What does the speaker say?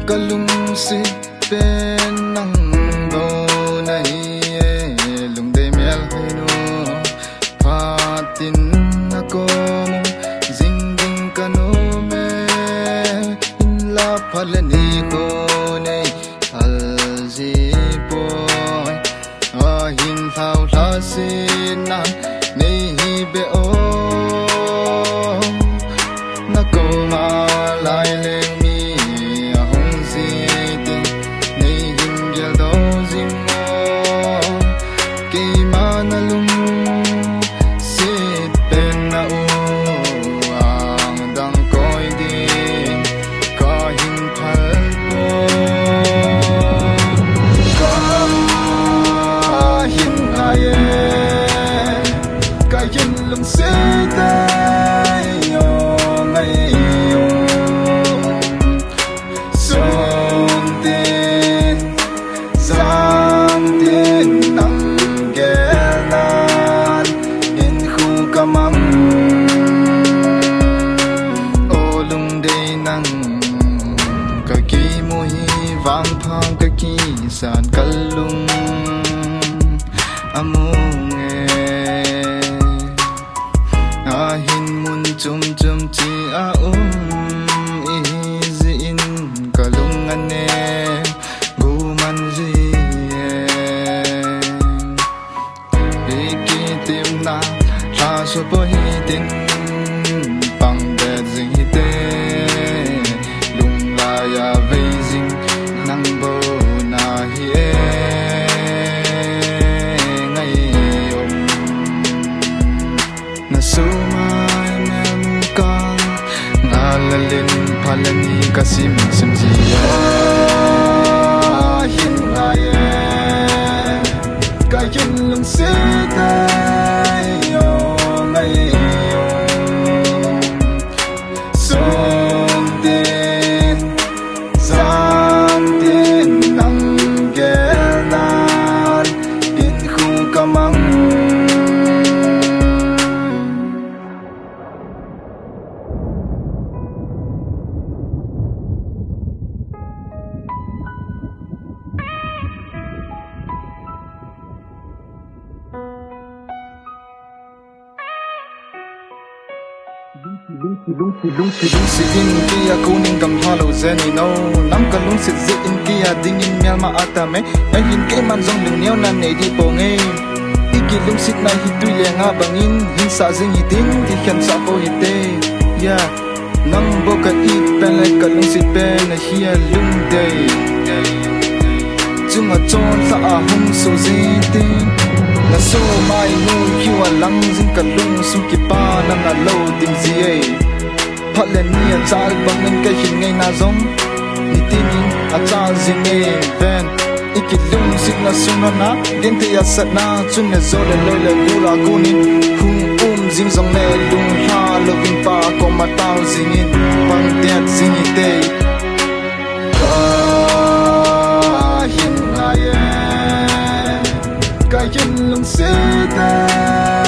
Kalung si pen nang do nai lung de mel hino patin ako mo zinging kano me in la palani ko nei alzi boy ahin thao la sin na nei hi be o na ko ma lai leng mi lung se tay yo ngay yo song tin giang tin nang gelan in khu kamang o lung day nang kaki mo hi vang thang kaki san kalung among ahin mun chum chum chi a easy in kalung ane guman ji ikitim na la so po hitin pang de zing hite lung la ya veizing nang bo na hi ngai om na so lalin palani kasim simjiya hin aye kayin lung se tay yo ngai yo song din zam din nang gelan in khu kamang lung si in kia kuning gam halo zeni no nam ka lung si zi in kia ding in myal ma ata me ai hin ke man zong lung neo nan nei di po nge iki lung sit na hi tu le nga bangin hin sa zing hi ding di khan sa po hi te ya nang bo ka i pen le ka lung sit pen na hi lung day chung a chon sa a hung so zin ting na so mai nu ki wa lang zing ka lung sum ki pa na na lo ding zi ai phat le ni a chal bang nen ka hin ngai na zong ni tin a cha zing ai ven iki lung sit na sum na gen te ya sat na chung ne zo le lo le gu la gu ni hung zing zong ne lung ha lo ving pa ko ma tao zing in bang tiat zing i te hin aye kayin lung se tay